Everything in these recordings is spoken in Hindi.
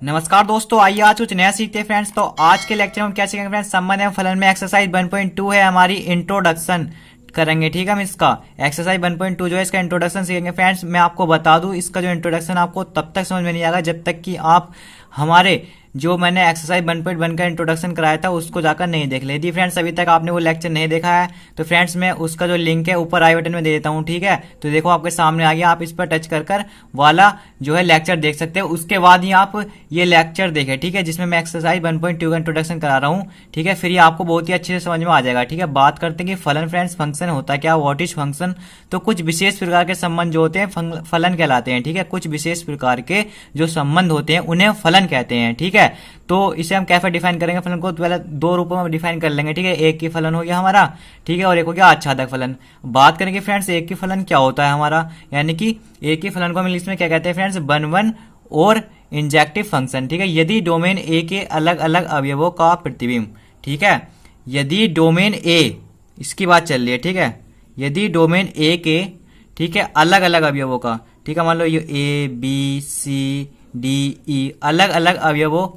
नमस्कार दोस्तों, आइए आज कुछ नया सीखते हैं फ्रेंड्स। तो आज के लेक्चर में हम क्या सीखेंगे फ्रेंड्स, संबंध एवं फलन में एक्सरसाइज 1.2 है हमारी, इंट्रोडक्शन करेंगे। ठीक है, हम इसका एक्सरसाइज 1.2 जो है इसका इंट्रोडक्शन सीखेंगे फ्रेंड्स। मैं आपको बता दूं, इसका जो इंट्रोडक्शन आपको तब तक समझ में नहीं आएगा जब तक कि आप हमारे जो मैंने एक्सरसाइज 1.1 का इंट्रोडक्शन कराया था उसको जाकर नहीं देख ले। यदि फ्रेंड्स अभी तक आपने वो लेक्चर नहीं देखा है तो फ्रेंड्स मैं उसका जो लिंक है ऊपर आई बटन में दे देता हूँ। ठीक है, तो देखो आपके सामने आ गया, आप इस पर टच कर कर वाला जो है लेक्चर देख सकते हो। उसके बाद ही आप ये लेक्चर देखें, ठीक है, जिसमें मैं एक्सरसाइज 1.2 का इंट्रोडक्शन करा रहा हूँ। ठीक है, फिर ये आपको बहुत ही अच्छे से समझ में आ जाएगा। ठीक है, बात करते हैं कि फलन फ्रेंड्स, फंक्शन होता क्या, व्हाट इज फंक्शन। तो कुछ विशेष प्रकार के संबंध जो होते हैं फलन कहलाते हैं। ठीक है, कुछ विशेष प्रकार के जो संबंध होते हैं उन्हें फलन कहते हैं। ठीक है, तो इसे हम कैसे डिफाइन करेंगे फलन को, तो पहले दो रूपों में डिफाइन कर लेंगे। ठीक है, एक की फलन हो गया हमारा, ठीक है, और एक हो गया आच्छादक फलन। बात करेंगे फ्रेंड्स एक की फलन क्या होता है हमारा, यानी कि एक की फलन को हम इंग्लिश में क्या कहते हैं फ्रेंड्स, वन और इंजेक्टिव फंक्शन। ठीक है, यदि डोमेन ए के अलग अलग अवयवों का प्रतिबिंब, ठीक है, यदि डोमेन ए, इसकी बात चल रही है। ठीक है, यदि डोमेन ए के, ठीक है, अलग अलग अवयवों का, ठीक है, मान लो ये A B C D E अलग अलग अवयवों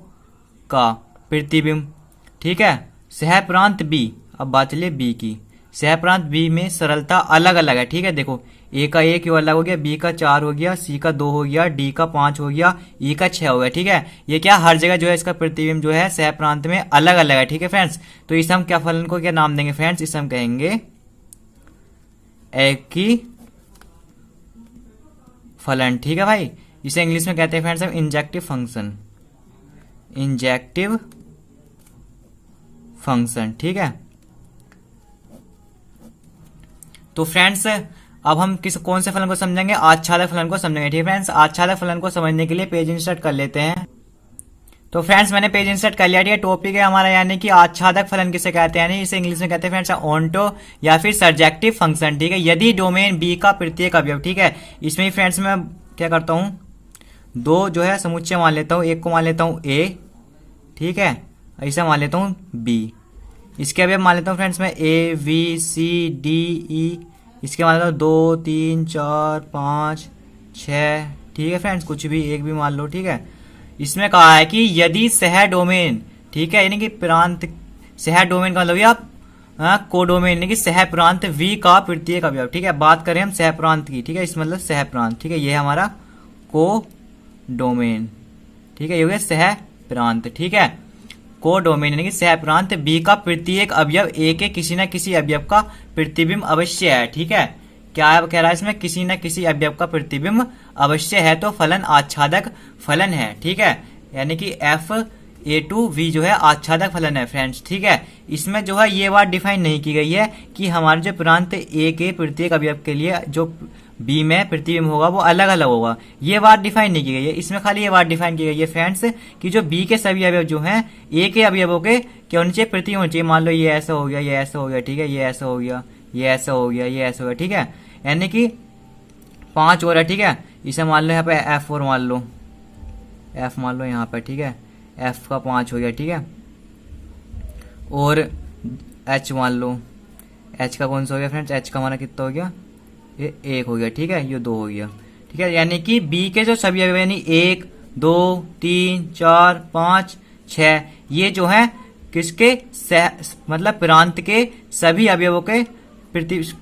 का प्रतिबिंब, ठीक है, सह प्रांत बी, अब बात चलिए बी की, सह प्रांत बी में सरलता अलग अलग है। ठीक है, देखो ए का एक अलग हो गया, बी का 4 हो गया, सी का 2 हो गया, डी का 5 हो गया, ई का 6 हो गया। ठीक है, ये क्या हर जगह जो है इसका प्रतिबिंब जो है सह प्रांत में अलग अलग है। ठीक है फ्रेंड्स, तो इस हम क्या फलन को क्या नाम देंगे फ्रेंड्स, इसे हम कहेंगे एक की फलन। ठीक है भाई, इसे इंग्लिश में कहते हैं फ्रेंड्स हम इंजेक्टिव फंक्शन, इंजेक्टिव फंक्शन। ठीक है, तो फ्रेंड्स अब हम कौन से फलन को समझेंगे, आच्छादक फलन को समझेंगे। ठीक है फ्रेंड्स, आच्छादक फलन को समझने के लिए पेज इंसर्ट कर लेते हैं। तो फ्रेंड्स मैंने पेज इंसर्ट कर लिया। ठीक है, टॉपिक है हमारा यानी कि आच्छादक फलन किसे कहते हैं, यानी इसे इंग्लिश में कहते हैं फ्रेंड्स ऑन्टो या फिर सर्जेक्टिव फंक्शन। ठीक है, यदि डोमेन बी का प्रत्येक अवयव, ठीक है, इसमें फ्रेंड्स मैं क्या करता हूं, दो जो है समुच्चय मान लेता हूं, एक को मान लेता हूं ए, ठीक है, ऐसा मान लेता हूं बी, इसके अवयव मान लेता हूं फ्रेंड्स मैं A B C D E, इसके मान लेता हूं 2 3 4 5 6। ठीक है फ्रेंड्स, कुछ भी एक भी मान लो। ठीक है, इसमें कहा है कि यदि सह डोमेन, ठीक है, यानी कि प्रांत, सह डोमेन का मतलब आप कोडोमेन यानी कि सह प्रांत वी का प्रत्येक अवयव। ठीक है, बात करें हम सह प्रांत की, ठीक है, इस मतलब सह प्रांत, ठीक है, ये हमारा को डोमेन। ठीक है, ये हो गया सह प्रांत। ठीक है, को डोमेन यानी कि सह प्रांत बी का प्रत्येक अवयव ए के किसी न किसी अवयव का प्रतिबिंब अवश्य है। ठीक है, क्या कह रहा है इसमें, किसी न किसी अवयव का प्रतिबिंब अवश्य है तो फलन आच्छादक फलन है। ठीक है, यानी कि एफ ए टू वी जो है आच्छादक फलन है फ्रेंड्स। ठीक है, इसमें जो है ये बात डिफाइन नहीं की गई है कि हमारे जो प्रांत ए के प्रत्येक अवयव के लिए जो बी में प्रतिबिंब होगा वो अलग अलग होगा, ये बात डिफाइन नहीं की गई है। इसमें खाली ये बात डिफाइन की गई है फ्रेंड्स कि जो बी के सभी अवयव जो हैं ए के अवयवों के क्या होने चाहिए, प्रतिबिंब होना चाहिए। मान लो ये ऐसा हो गया, ये ऐसा हो गया, ठीक है, ये ऐसा हो गया, ये ऐसा हो गया, ये ऐसा हो गया। ठीक है, यानी कि 5 और है। ठीक है, इसे मान लो यहाँ पे एफ और मान लो, एफ मान लो यहाँ पे, ठीक है, एफ का 5 हो गया। ठीक है, और एच मान लो, एच का कौन सा हो गया फ्रेंड्स, एच का हमारा कितना हो गया, ये 1 हो गया। ठीक है, ये 2 हो गया। ठीक है, यानी कि बी के जो सभी अवयव यानी 1 2 3 4 5 6 ये जो है किसके मतलब प्रांत के सभी अवयवों के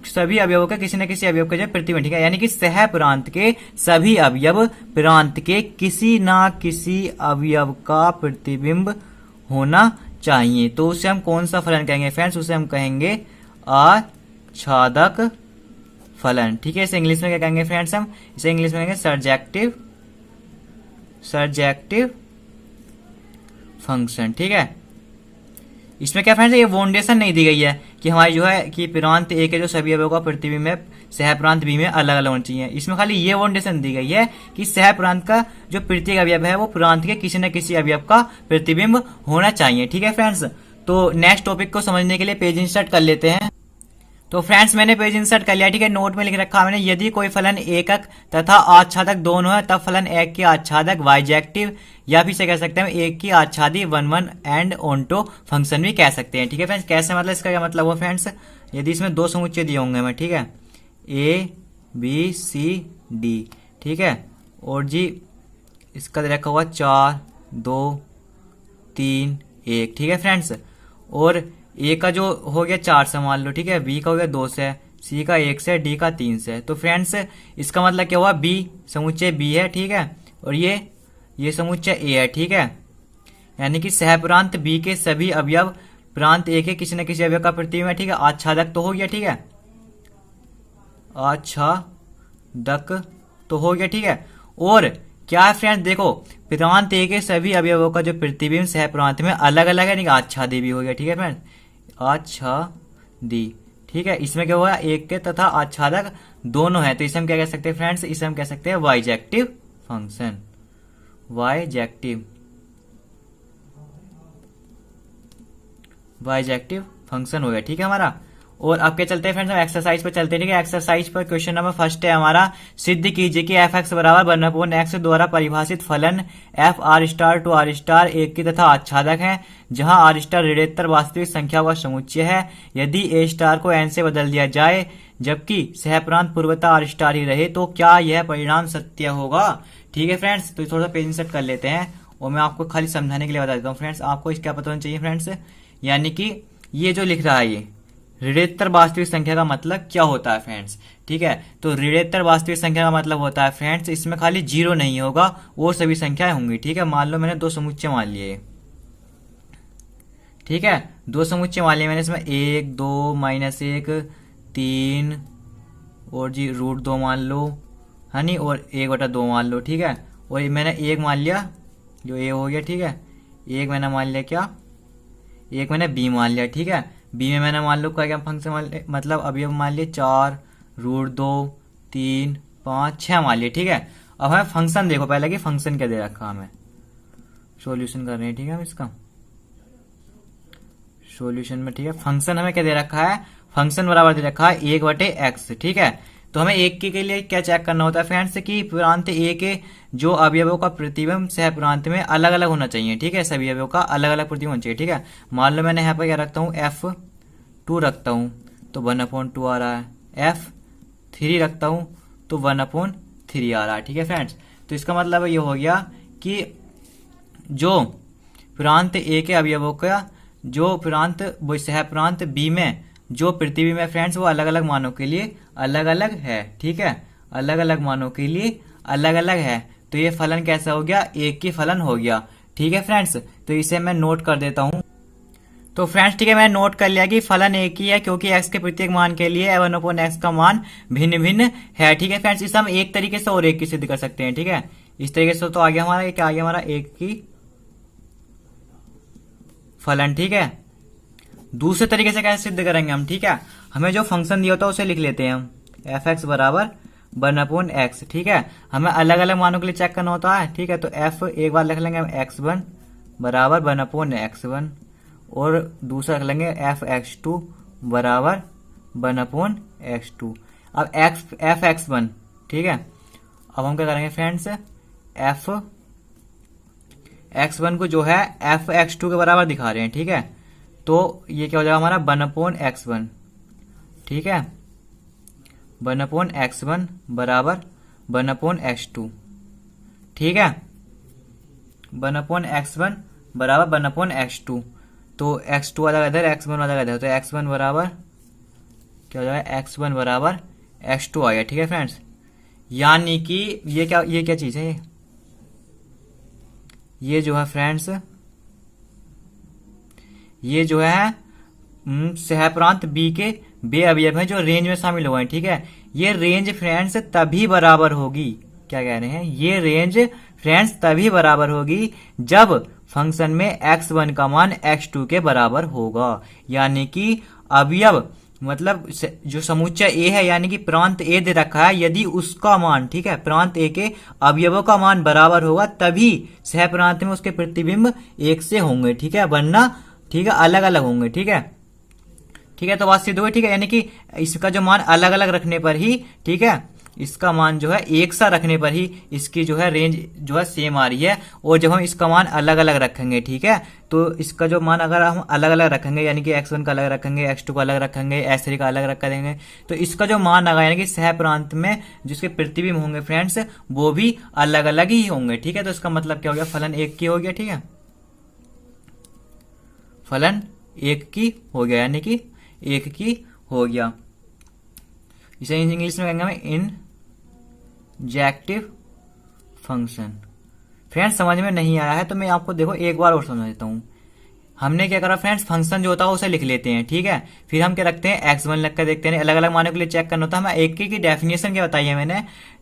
सभी अवयवों के किसी न किसी अवयव के जो प्रतिबिंब। ठीक है, यानी कि सह प्रांत के सभी अवयव प्रांत के किसी न किसी अवयव का प्रतिबिंब होना चाहिए। तो उसे हम कौन सा फलन कहेंगे फ्रेंड्स, उसे हम कहेंगे आच्छादक फलन। ठीक है, इसे इंग्लिश में क्या कहेंगे फ्रेंड्स, हम इसे इंग्लिश में कहेंगे सर्जेक्टिव फंक्शन। ठीक है, इसमें क्या फ्रेंड्स ये फाउंडेशन नहीं दी गई है कि हमारी जो है कि प्रांत ए के जो सभी अवयवों का प्रतिबिंब है सह प्रांत बी में अलग अलग होना चाहिए। इसमें खाली ये फाउंडेशन दी गई है कि सह प्रांत का जो प्रत्येक अवयव है वो प्रांत के किसी न किसी अवयव का प्रतिबिंब होना चाहिए। ठीक है फ्रेंड्स, तो नेक्स्ट टॉपिक को समझने के लिए पेज इंसर्ट कर लेते हैं। तो फ्रेंड्स मैंने पेज इंसर्ट कर लिया। ठीक है, नोट में लिख रखा मैंने, यदि कोई फलन एकक तथा आच्छादक दोनों है तब फलन एक की आच्छादक वाइजेक्टिव या भी से कह सकते हैं एक की आच्छादी वन एंड ऑन्टो फंक्शन भी कह सकते हैं। ठीक है फ्रेंड्स, कैसे मतलब इसका क्या मतलब हुआ फ्रेंड्स, यदि इसमें दो समुच्चय दिए होंगे मैं, ठीक है, ए बी सी डी, ठीक है, और जी इसका रखा हुआ 4 2 3 1, ठीक है फ्रेंड्स। और ए का जो हो गया 4 से मान लो, ठीक है, बी का हो गया 2 से, सी का 1 से, डी का 3 से। तो फ्रेंड्स इसका मतलब क्या हुआ, बी समुच्चय बी है, ठीक है, और ये समुच्चय ए है, ठीक है। यानी कि सहप्रांत बी के सभी अवयव प्रांत ए के किसी न किसी अवयव का प्रतिबिंब है, ठीक है। आच्छादक तो हो गया, ठीक है, आच्छादक तो हो गया, ठीक है। और क्या है फ्रेंड्स, देखो प्रांत ए के सभी अवयवों का जो प्रतिबिंब सह प्रांत में अलग अलग है, आच्छादी भी हो गया, ठीक है फ्रेंड्स, आच्छादी, ठीक है। इसमें क्या हुआ, एक के तथा आच्छादक दोनों है, तो इसे हम क्या कह सकते हैं फ्रेंड्स, इसे हम कह सकते हैं बाइजेक्टिव फंक्शन, बाइजेक्टिव फंक्शन हो गया, ठीक है हमारा। और अब क्या चलते हैं फ्रेंड्स, हम एक्सरसाइज पर चलते हैं, ठीक है। एक्सरसाइज पर क्वेश्चन नंबर फर्स्ट है हमारा, सिद्ध कीजिए कि एफ एक्स बराबर 1/x द्वारा परिभाषित फलन F R star to R star एक की तथा आच्छादक है, जहां आर स्टार ऋणात्मक वास्तविक संख्या का समुच्चय है। यदि ए स्टार को एन से बदल दिया जाए जबकि सहप्रांत पूर्वता आर स्टार ही रहे तो क्या यह परिणाम सत्य होगा, ठीक है फ्रेंड्स। तो थोड़ा सा पेज इंसर्ट कर लेते हैं और मैं आपको खाली समझाने के लिए बता देता हूँ फ्रेंड्स, आपको इसका पता होना चाहिए फ्रेंड्स। यानी कि ये जो लिख रहा है ये ऋणात्मक वास्तविक संख्या का मतलब क्या होता है फ्रेंड्स, ठीक है। तो ऋणात्मक वास्तविक संख्या का मतलब होता है फ्रेंड्स, इसमें खाली 0 नहीं होगा, वो सभी संख्याएं होंगी, ठीक है। मान लो मैंने 2 समुच्चय मान लिए, ठीक है, 2 समुच्चय मान लिए मैंने, इसमें 1 2 -1 3 और जी √2 मान लो, है नी, और 1/2 मान लो, ठीक है। और मैंने 1 मान लिया जो ए हो गया, ठीक है। 1 मैंने मान लिया क्या, 1 मैंने बी मान लिया, ठीक है। बी में मैंने मान लो क्या फंक्शन मतलब अभी मान लिए 4 √2 3 5 6 मान लिए, ठीक है। अब हमें फंक्शन देखो पहले कि फंक्शन क्या दे रखा, हमें सॉल्यूशन कर रहे हैं, ठीक है। हम इसका सॉल्यूशन में, ठीक है, फंक्शन हमें क्या दे रखा है, फंक्शन बराबर दे रखा है 1/x, ठीक है। तो हमें एक के लिए क्या चेक करना होता है फ्रेंड्स कि प्रांत ए के जो अवयवों का प्रतिबिंब सह प्रांत में अलग अलग होना चाहिए, ठीक है, सभी अवयवों का अलग अलग प्रतिबिंब होना चाहिए, ठीक है। मान लो मैंने यहाँ पर क्या रखता हूँ, F2 रखता हूँ तो 1/2 आ रहा है, F3 रखता हूँ तो 1/3 आ रहा है, ठीक है फ्रेंड्स। तो इसका मतलब ये हो गया कि जो प्रांत ए के अवयवों का जो प्रांत सह प्रांत बी में जो प्रतिबिंब है फ्रेंड्स वो अलग अलग मानों के लिए अलग अलग है, ठीक है, अलग अलग मानों के लिए अलग अलग है। तो ये फलन कैसा हो गया, एक की फलन हो गया, ठीक है फ्रेंड्स। तो इसे मैं नोट कर देता हूं। तो फ्रेंड्स ठीक है, मैं नोट कर लिया कि फलन एक ही है क्योंकि x के प्रत्येक मान के लिए 1/x का मान भिन्न भिन्न है, ठीक है फ्रेंड्स। इसे हम एक तरीके से और एक की सिद्ध कर सकते हैं, ठीक है, इस तरीके से। तो आ गया हमारा क्या, आ गया हमारा एक की फलन, ठीक है। दूसरे तरीके से कैसे सिद्ध करेंगे हम, ठीक है, हमें जो फंक्शन दिया होता है उसे लिख लेते हैं हम, f(x) बराबर 1/x, ठीक है। हमें अलग अलग मानों के लिए चेक करना होता है, ठीक है। तो f एक बार लिख लेंगे हम x1 बराबर 1/x1 और दूसरा रख लेंगे f(x2) बराबर 1/x2। अब f(x1), ठीक है। अब हम क्या करेंगे फ्रेंड्स, f(x1) को जो है f(x2) के बराबर दिखा रहे हैं, ठीक है। तो ये क्या हो जाएगा हमारा 1/x1, ठीक है, 1/x1 बराबर 1/x2, ठीक है, 1/x1 बराबर 1/x2। तो x2 आ जाएगा इधर, x1 आ जाएगा इधर, तो x1 बराबर क्या हो जाएगा, x1 बराबर x2 आ गया, ठीक है फ्रेंड्स। यानी कि ये क्या चीज है, ये जो है फ्रेंड्स, ये जो है सहप्रांत बी के बे अवयव हैं जो रेंज में शामिल हुए हैं, ठीक है। ये रेंज फ्रेंड्स तभी बराबर होगी, क्या कह रहे हैं, ये रेंज फ्रेंड्स तभी बराबर होगी जब फंक्शन में x1 का मान x2 के बराबर होगा। यानी कि अवयव मतलब जो समुच्चय ए है यानी कि प्रांत ए दे रखा है, यदि उसका मान, ठीक है, प्रांत ए के अवयवों का मान बराबर होगा तभी सह प्रांत में उसके प्रतिबिंब एक से होंगे, ठीक है, वरना ठीक है अलग अलग होंगे, ठीक है, ठीक है। तो बात सिद्ध हो गई, ठीक है। यानी कि इसका जो मान अलग अलग रखने पर ही, ठीक है, इसका मान जो है एक सा रखने पर ही इसकी जो है रेंज जो है सेम आ रही है। और जब हम इसका मान अलग अलग रखेंगे, ठीक है, तो इसका जो मान अगर हम अलग अलग रखेंगे, यानी कि x1 का अलग रखेंगे, x2 का अलग रखेंगे, x3 का अलग रख देंगे, तो इसका जो मान आएगा यानी कि सह प्रांत में जिसके प्रतिबिंब होंगे फ्रेंड्स वो भी अलग अलग ही होंगे। ठीक है, तो इसका मतलब क्या हो गया, फलन एक की हो गया। ठीक है, फलन एक की हो गया, यानी कि एक की हो गया। इसे इंग्लिश में कहेंगे हमें इंजेक्टिव फंक्शन। फ्रेंड्स समझ में नहीं आया है तो मैं आपको देखो एक बार और समझा देता हूं। हमने क्या करा फ्रेंड्स, फंक्शन जो होता है उसे लिख लेते हैं। ठीक है, फिर हम क्या रखते हैं, x1 लिख कर देखते हैं, अलग अलग मानों के लिए चेक करना होता है। हमें एक की डेफिनेशन क्या बताई है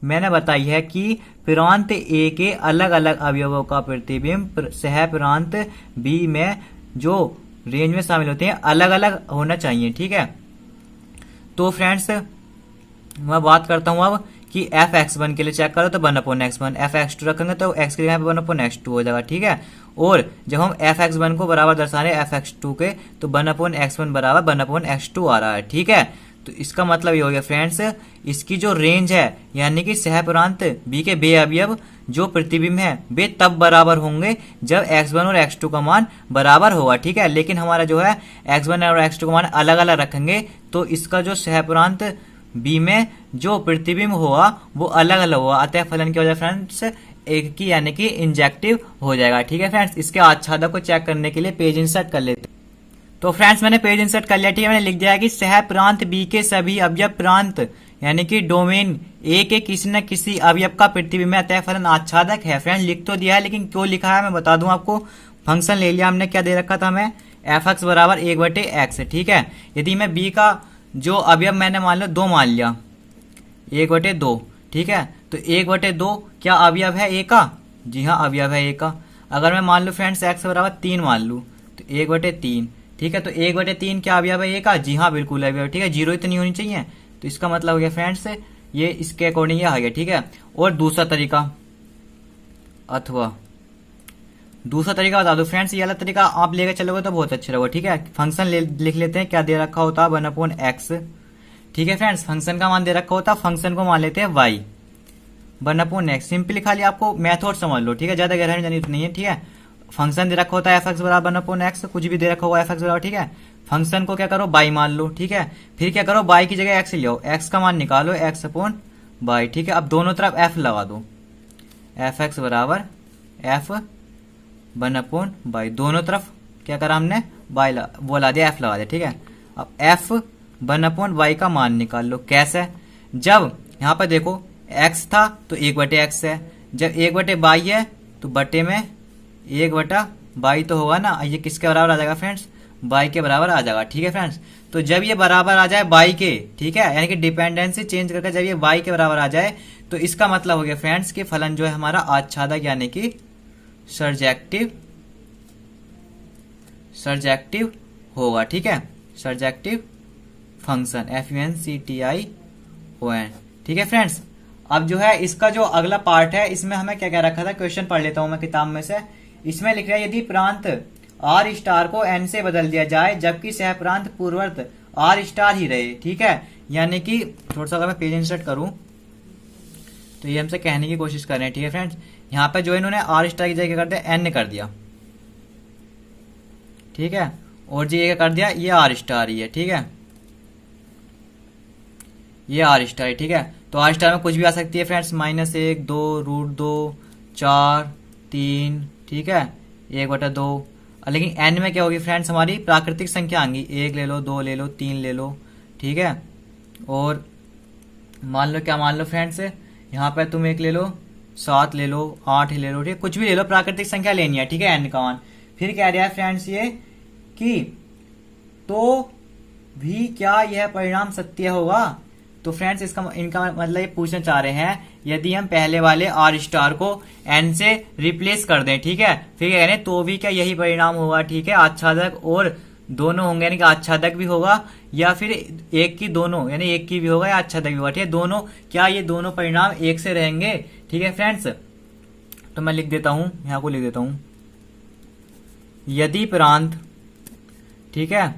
मैंने बताई है कि प्रांत ए के अलग अलग अवयवों का प्रतिबिंब सह प्रांत बी में जो रेंज में शामिल होते हैं अलग अलग होना चाहिए। ठीक है, तो फ्रेंड्स मैं बात करता हूं अब कि एफ एक्स वन के लिए चेक करो तो 1/x1, एफ एक्स टू रखेंगे तो एक्स के लिए 1/x2 हो जाएगा। ठीक है, और जब हम एफ एक्स वन को बराबर दर्शा रहे हैं एफ एक्स टू के तो 1/x1 बराबर 1/x2 आ रहा है। ठीक है, तो इसका मतलब ये हो गया फ्रेंड्स, इसकी जो रेंज है यानी कि सहप्रांत बी के बे अवयव जो प्रतिबिंब है वे तब बराबर होंगे जब x1 और x2 का मान बराबर होगा। ठीक है, लेकिन हमारा जो है x1 और x2 का मान अलग अलग रखेंगे तो इसका जो सहप्रांत बी में जो प्रतिबिंब होगा वो अलग अलग होगा, अतः फलन क्या हो जाएगा फ्रेंड्स, एक की यानी कि इंजेक्टिव हो जाएगा। ठीक है फ्रेंड्स, इसके आच्छादक को चेक करने के लिए पेज इंसर्ट कर लेते हैं। तो फ्रेंड्स मैंने पेज इंसर्ट कर लिया। ठीक है, मैंने लिख दिया है कि सह प्रांत बी के सभी अवयव प्रांत यानी कि डोमेन ए के किसी न किसी अवयव का प्रतिबिंब अतः फलन आच्छादक है। फ्रेंड्स लिख तो दिया है लेकिन क्यों लिखा है मैं बता दूं आपको। फंक्शन ले लिया हमने, क्या दे रखा था हमें, एफ एक्स बराबर 1/x। ठीक है, यदि मैं बी का जो अवयव मैंने मान लो 2 मान लिया, 1/2। ठीक है, तो 1/2 क्या अवयव है ए का, जी हाँ अवयव है ए का। अगर मैं मान लू फ्रेंड्स x बराबर 3 मान लू तो 1/3। ठीक है, तो 1/3 क्या अवयव है ए का, जी हाँ बिल्कुल अवयव। ठीक है, जीरो इतनी होनी चाहिए, तो इसका मतलब हो गया फ्रेंड्स ये इसके अकॉर्डिंग ये आ गया। ठीक है, और दूसरा तरीका अथवा दूसरा तरीका बता दो फ्रेंड्स, ये वाला तरीका आप लेकर चलोगे तो बहुत अच्छा रहेगा। ठीक है, फंक्शन लिख लेते हैं, क्या दे रखा होता है 1/x। ठीक है फ्रेंड्स, फंक्शन का मान दे रखा होता है, फंक्शन को मान लेते हैं y 1/x। सिंपली खाली आपको मेथड समझ लो। ठीक है, ज्यादा गहराई जानी नहीं है। ठीक है, फंक्शन दे रखा होता है एफ एक्स बराबर 1/x, कुछ भी दे रखा होगा एफ एक्स बराबर। ठीक है, फंक्शन को क्या करो y मान लो। ठीक है, फिर क्या करो y की जगह x ले आओ, x का मान निकालो x/y। ठीक है, अब दोनों तरफ f लगा दो, एफ एक्स बराबर f 1/y। दोनों तरफ क्या करा हमने, वो ला दिया, f लगा दिया। ठीक है, अब f 1/y का मान निकाल लो। कैसे, जब यहाँ पर देखो x था तो 1/x है, जब 1/y है तो बटे में 1/y तो होगा ना, ये किसके बराबर आ जाएगा फ्रेंड्स, y के बराबर आ जाएगा। ठीक है फ्रेंड्स, तो जब ये बराबर आ जाए y के, ठीक है, यानी कि डिपेंडेंसी चेंज करके जब ये y के बराबर आ जाए तो इसका मतलब हो गया फ्रेंड्स कि फलन जो है हमारा आच्छादक यानी कि सर्जेक्टिव होगा। ठीक है, सर्जेक्टिव फंक्शन FUNCTION। ठीक है फ्रेंड्स, अब जो है इसका जो अगला पार्ट है इसमें हमें क्या क्या रखा था, क्वेश्चन पढ़ लेता हूं मैं किताब में से। इसमें लिख रहा है यदि प्रांत R स्टार को N से बदल दिया जाए जबकि सह प्रांत पूर्ववर्त R स्टार ही रहे। ठीक है, यानी कि थोड़ा सा अगर मैं पेज इंसर्ट करूं तो ये हमसे कहने की कोशिश कर रहे हैं। ठीक है फ्रेंड्स, यहाँ पे जो इन्होंने R स्टार की जगह कर दिया N कर दिया। ठीक है, और जी ये कर दिया, ये R स्टार ही है। ठीक है, ये R स्टार है। ठीक है, तो R स्टार में कुछ भी आ सकती है फ्रेंड्स, -1, 2, √2, 4, 3। ठीक है, 1/2। लेकिन n में क्या होगी फ्रेंड्स, हमारी प्राकृतिक संख्या आएंगी, 1 ले लो, 2 ले लो, 3 ले लो। ठीक है, और मान लो क्या मान लो फ्रेंड्स, यहाँ पे तुम 1 ले लो, 7 ले लो, 8 ले लो। ठीक है, कुछ भी ले लो, प्राकृतिक संख्या लेनी है। ठीक है, n का मान। फिर कह रहा है फ्रेंड्स ये कि तो भी क्या यह परिणाम सत्य होगा। तो फ्रेंड्स इनका मतलब ये पूछना चाह रहे हैं यदि हम पहले वाले R स्टार को N से रिप्लेस कर दें। ठीक है, फिर कह रहे हैं तो भी क्या यही परिणाम होगा। ठीक है, आच्छादक और दोनों होंगे, यानी कि आच्छादक भी होगा या फिर एक की दोनों, यानी एक की भी होगा या आच्छादक भी होगा। ठीक है, दोनों क्या ये दोनों परिणाम एक से रहेंगे। ठीक है फ्रेंड्स, तो मैं लिख देता हूं, यहाँ को लिख देता हूं, यदि प्रांत, ठीक है,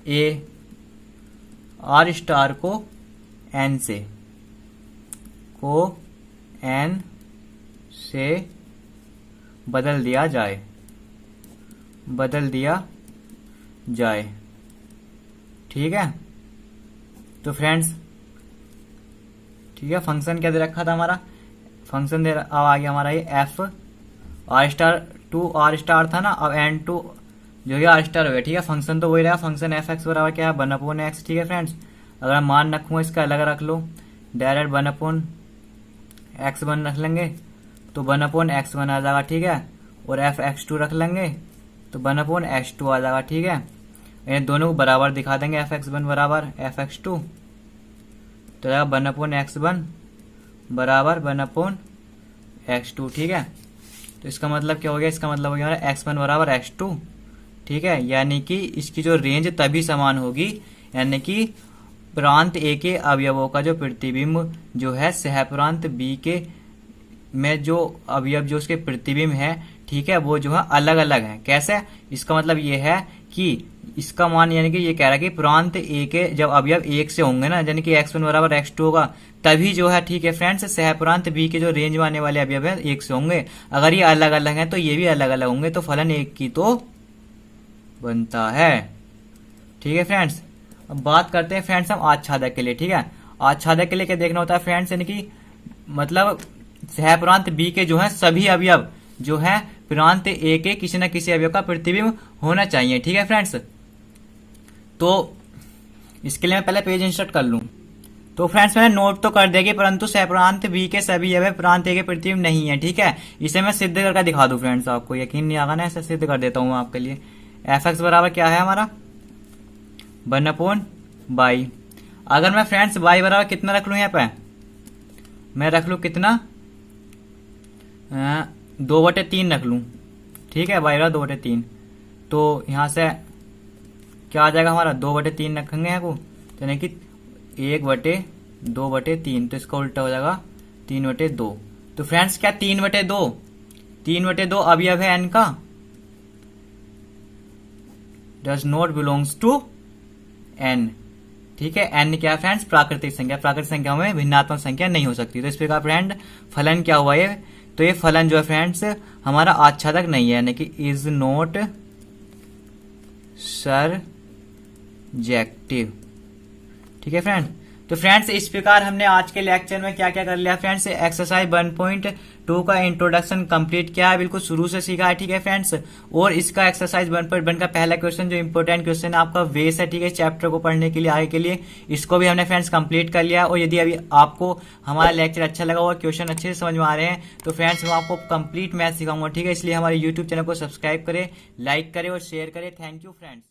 A R स्टार को N से को n से बदल दिया जाए। ठीक है, तो फ्रेंड्स ठीक है, फंक्शन क्या दे रखा था हमारा, फंक्शन दे अब आ गया हमारा ये F R star to R star था ना, अब एन टू जो है आर स्टार हो गया। ठीक है, फंक्शन तो वही रहा, फंक्शन एफ एक्स बराबर क्या है 1/x। ठीक है फ्रेंड्स, अगर मान रखूँ इसका अलग रख लो, डायरेक्ट 1/x1 रख लेंगे तो 1/x1 आ जाएगा। ठीक है, और एफ एक्स टू रख लेंगे तो 1/x2 आ जाएगा। ठीक है, इन दोनों को बराबर दिखा देंगे, एफ एक्स वन बराबर एफ एक्स टू तो जाएगा 1/x1 बराबर 1/x2। ठीक है, तो इसका मतलब क्या हो गया, इसका मतलब हो गया हमारा x1 बराबर x2। ठीक है, यानी कि इसकी जो रेंज तभी समान होगी, यानी कि प्रांत ए के अवयवों का जो प्रतिबिंब जो है सहप्रांत बी के में जो अवयव जो उसके प्रतिबिंब है, ठीक है, वो जो है अलग अलग है। कैसे, इसका मतलब ये है कि इसका मान यानी कि ये कह रहा है कि प्रांत ए के जब अवयव एक से होंगे ना, यानी कि x1 बराबर x2 होगा, तभी जो है ठीक है फ्रेंड्स सहप्रांत बी के जो रेंज में आने वाले अवयव है एक से होंगे। अगर ये अलग अलग हैं तो ये भी अलग अलग होंगे, तो फलन एक की तो बनता है। ठीक है फ्रेंड्स, अब बात करते हैं फ्रेंड्स हम आच्छादक के लिए। ठीक है, आच्छादक के लिए क्या देखना होता है फ्रेंड्स, यानी कि मतलब सहप्रांत बी के जो है सभी अवयव जो है प्रांत ए के किसी न किसी अवयव का प्रतिबिंब होना चाहिए। ठीक है फ्रेंड्स, तो इसके लिए मैं पहले पेज इंसर्ट कर लूं। तो फ्रेंड्स मैंने नोट तो कर देगी, परंतु सहप्रांत बी के सभी अवयव प्रांत ए के प्रतिबिंब नहीं है। ठीक है, इसे मैं सिद्ध करके दिखा दूं फ्रेंड्स, आपको यकीन नहीं आगा ना, ऐसे सिद्ध कर देता हूं आपके लिए। एफ एक्स बराबर क्या है हमारा 1/y। अगर मैं फ्रेंड्स y बराबर कितना रख लू, यहाँ पे मैं रख लू कितना 2/3 रख लू। ठीक है, y बराबर 2/3, तो यहां से क्या आ जाएगा हमारा 2/3 रखेंगे यहाँ को, यानी कि 1/2/3, तो इसका उल्टा हो जाएगा 3/2। तो फ्रेंड्स क्या 3/2 अवयव है n का, does not belongs to n। ठीक है, n क्या है फ्रेंड्स प्राकृतिक संख्या, प्राकृतिक संख्या में भिन्नात्मक संख्या नहीं हो सकती। तो इस प्रकार फ्रेंड फलन क्या हुआ ये, तो ये फलन जो है फ्रेंड्स हमारा आच्छादक नहीं है, यानी कि इज नॉट सरजेक्टिव। ठीक है फ्रेंड, तो फ्रेंड्स इस प्रकार हमने आज के लेक्चर में क्या क्या कर लिया फ्रेंड्स, एक्सरसाइज 1.2 का इंट्रोडक्शन कंप्लीट किया है, बिल्कुल शुरू से सीखा है। ठीक है फ्रेंड्स, और इसका एक्सरसाइज 1.1 का पहला क्वेश्चन जो इंपॉर्टेंट क्वेश्चन है आपका वेस है, ठीक है, चैप्टर को पढ़ने के लिए आगे के लिए, इसको भी हमने फ्रेंड्स कंप्लीट कर लिया। और यदि अभी आपको हमारा लेक्चर अच्छा लगा और क्वेश्चन अच्छे से समझ में आ रहे हैं तो फ्रेंड्स मैं आपको कंप्लीट मैथ सिखाऊंगा। ठीक है, इसलिए हमारे यूट्यूब चैनल को सब्सक्राइब करें, लाइक करें और शेयर करें। Thank you friends.